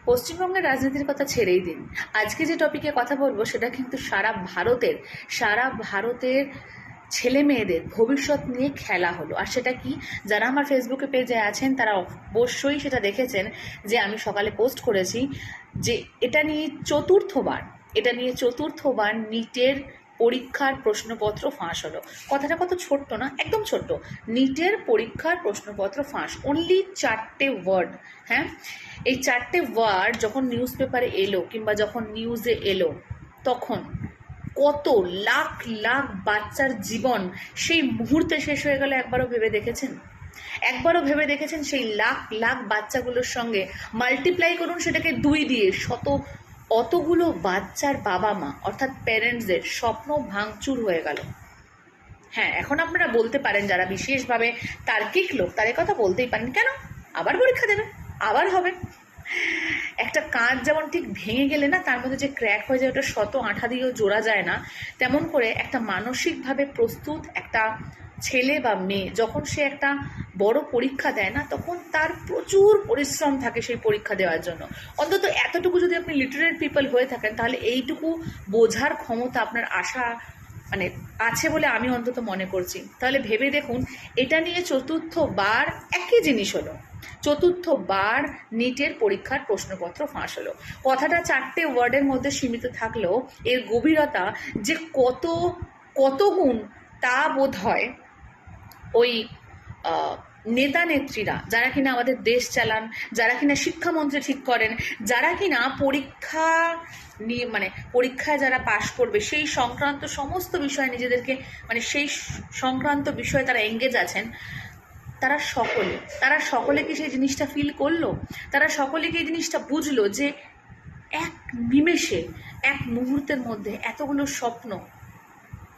পশ্চিমবঙ্গের রাজনীতির কথা ছেড়েই দিন, আজকে যে টপিকে কথা বলবো সেটা কিন্তু সারা ভারতের ছেলে মেয়েদের ভবিষ্যৎ নিয়ে খেলা হলো। আর সেটা কি, যারা আমার ফেসবুকে পেজে আছেন তারা অবশ্যই সেটা দেখেছেন যে আমি সকালে পোস্ট করেছি যে এটা নিয়ে চতুর্থবার নিটের পরীক্ষার প্রশ্নপত্র ফাঁস হলো। কথাটা কত ছোট্ট না, একদম ছোট্ট। নিটের পরীক্ষার প্রশ্নপত্র ফাঁস, অনলি 4টে ওয়ার্ড। হ্যাঁ, এই 4টে ওয়ার্ড যখন নিউজ পেপারে এলো কিংবা যখন নিউজে এলো, তখন কত লাখ লাখ বাচ্চার জীবন সেই মুহূর্তে শেষ হয়ে গেল। একবারও ভেবে দেখেছেন সেই লাখ লাখ বাচ্চাগুলোর সঙ্গে মাল্টিপ্লাই করুন সেটাকে 2 দিয়ে, অতগুলো বাচ্চার বাবা মা অর্থাৎ প্যারেন্টসদের স্বপ্ন ভাঙচুর হয়ে গেল। হ্যাঁ, এখন আপনারা বলতে পারেন যারা বিশেষভাবে তার্কিক লোক তার কথা বলতেই পারেন, কেন আবার পরীক্ষা দেবে, আবার হবে। একটা কাঁচ যেমন ঠিক ভেঙে গেলে না তার মধ্যে যে ক্র্যাক হয়ে যায় ওটা শত আঠা দিয়েও জোড়া যায় না, তেমন করে একটা মানসিকভাবে প্রস্তুত একটা ছেলে বা মেয়ে যখন সে একটা বড় পরীক্ষা দেয় না, তখন তার প্রচুর পরিশ্রম থাকে সেই পরীক্ষা দেওয়ার জন্য। অন্তত এতটুকু যদি আপনি লিটারেট পিপল হয়ে থাকেন তাহলে এইটুকু বোঝার ক্ষমতা আপনার আছে বলে আমি অন্তত মনে করছি। তাহলে ভেবে দেখুন, এটা নিয়ে চতুর্থবার একই জিনিস হলো, চতুর্থবার নিটের পরীক্ষার প্রশ্নপত্র ফাঁস হলো। কথাটা 4টে ওয়ার্ডের মধ্যে সীমিত থাকলেও এর গভীরতা যে কত গুণ তা বোধ হয় ওই নেতা নেত্রীরা যারা কিনা আমাদের দেশ চালান, যারা কিনা শিক্ষামন্ত্রী ঠিক করেন, যারা কিনা পরীক্ষায় যারা পাশ করবে সেই সংক্রান্ত সমস্ত বিষয়ে নিজেদেরকে সেই সংক্রান্ত বিষয়ে তারা এঙ্গেজ আছেন, তারা সকলে কি সেই জিনিসটা ফিল করলো? তারা সকলে কি এই জিনিসটা বুঝলো যে এক নিমেষে, এক মুহূর্তের মধ্যে এতগুলো স্বপ্ন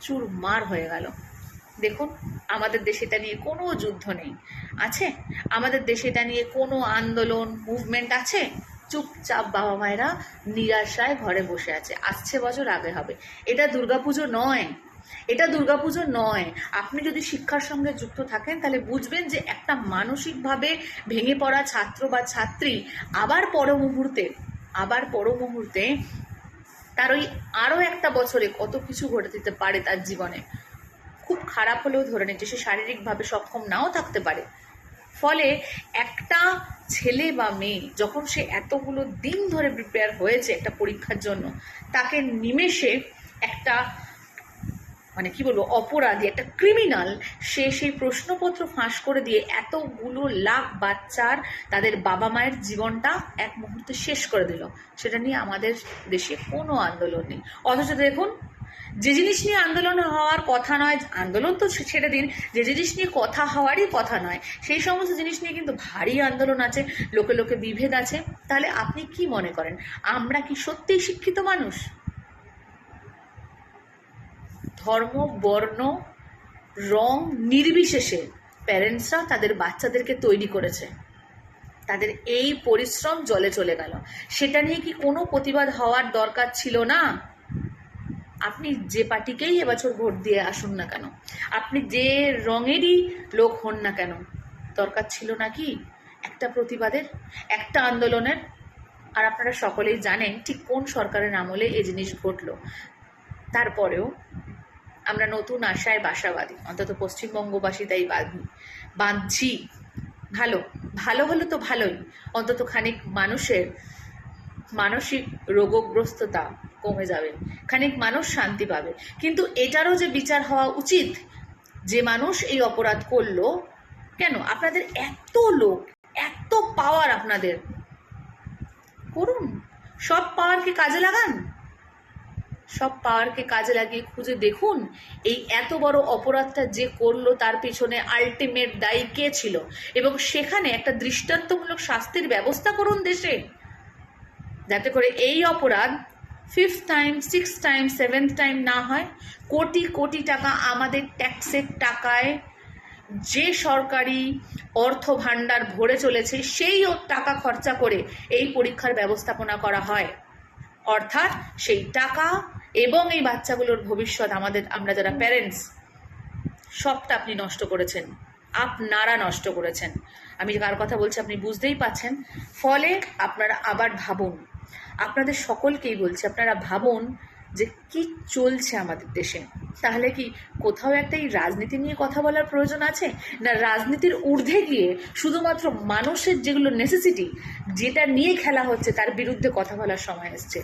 চুরমার হয়ে গেল? দেখুন, আমাদের দেশে এটা নিয়ে কোনো যুদ্ধ নেই, আছে? আমাদের দেশে এটা নিয়ে কোনো আন্দোলন মুভমেন্ট আছে? চুপচাপ বাবা মায়েরা নিরাশায় ঘরে বসে আছে, আসছে বছর আগে হবে। এটা দুর্গাপুজো নয়। আপনি যদি শিক্ষার সঙ্গে যুক্ত থাকেন তাহলে বুঝবেন যে একটা মানসিকভাবে ভেঙে পড়া ছাত্র বা ছাত্রী আবার পর মুহূর্তে তার ওই আরও একটা বছরে কত কিছু ঘটে দিতে পারে তার জীবনে। খুব খারাপ হলেও ধরে নিচ্ছে সে শারীরিকভাবে সক্ষম নাও থাকতে পারে। ফলে একটা ছেলে বা মেয়ে যখন সে এতগুলো দিন ধরে প্রিপেয়ার হয়েছে একটা পরীক্ষার জন্য, তাকে নিমেষে একটা অপরাধী, একটা ক্রিমিনাল, সে সেই প্রশ্নপত্র ফাঁস করে দিয়ে এতগুলো লাখ বাচ্চার তাদের বাবা মায়ের জীবনটা এক মুহূর্তে শেষ করে দিল। সেটা নিয়ে আমাদের দেশে কোনো আন্দোলন নেই। অথচ দেখুন, যে জিনিস নিয়ে আন্দোলন হওয়ার কথা নয়, আন্দোলন তো ছেড়ে দিন, যে জিনিস নিয়ে কথা হওয়ারই কথা নয় সেই সমস্ত জিনিস নিয়ে কিন্তু ভারী আন্দোলন আছে, লোকে লোকে বিভেদ আছে। তাহলে আপনি কি মনে করেন, আমরা কি সত্যিই শিক্ষিত মানুষ? ধর্ম, বর্ণ, রং নির্বিশেষে প্যারেন্টসরা তাদের বাচ্চাদেরকে তৈরি করেছে, তাদের এই পরিশ্রম জলে চলে গেল। সেটা নিয়ে কি কোনো প্রতিবাদ হওয়ার দরকার ছিল না? আপনি যে পার্টিকেই এবছর ভোট দিয়ে আসুন না কেন, আপনি যে রঙেরই লোক হন না কেন, দরকার ছিল না কি একটা প্রতিবাদের, একটা আন্দোলনের? আর আপনারা সকলেই জানেন ঠিক কোন সরকারের আমলে এই জিনিস ঘটল। তারপরেও আমরা নতুন আশায় বাসাবাদী, অন্তত পশ্চিমবঙ্গবাসী তাই বাঁধছি। ভালো হলে তো ভালোই, অন্তত খানিক মানুষের মানসিক রোগগ্রস্ততা কমে যাবে, খানিক মানুষ শান্তি পাবে। কিন্তু এটারও যে বিচার হওয়া উচিত, যে মানুষ এই অপরাধ করলো। কেন আপনাদের এত লোক, এত পাওয়ার আপনাদের, করুন, সব পাওয়ারকে কাজে লাগান, সব পাওয়ারকে কাজে লাগিয়ে খুঁজে দেখুন এই এত বড় অপরাধটা যে করলো তার পিছনে আলটিমেট দায়ী কে ছিল, এবং সেখানে একটা দৃষ্টান্তমূলক শাস্তির ব্যবস্থা করুন দেশে, যাতে করে এই অপরাধ 5th time, 6th time, 7th time না হয়। কোটি কোটি টাকা আমাদের ট্যাক্সের টাকায় যে সরকারি অর্থ ভাণ্ডার ভরে চলেছে সেই টাকা খরচা করে এই পরীক্ষার ব্যবস্থাপনা করা হয়। অর্থাৎ সেই টাকা এবং এই বাচ্চাগুলোর ভবিষ্যৎ, আমরা যারা প্যারেন্টস, সবটা আপনি নষ্ট করেছেন, আপনারা নষ্ট করেছেন। আমি কার কথা বলছি আপনি বুঝতেই পাচ্ছেন। ফলে আপনারা আবার ভাবুন, আপনাদের সকলকেই বলছি, আপনারা ভাবুন যে কি চলছে আমাদের দেশে। তাহলে কি কোথাও একটা এই রাজনীতি নিয়ে কথা বলার প্রয়োজন আছে, না রাজনীতির ঊর্ধ্বে গিয়ে শুধুমাত্র মানুষের যেগুলো নেসেসিটি, যেটা নিয়ে খেলা হচ্ছে তার বিরুদ্ধে কথা বলার সময় এসছে?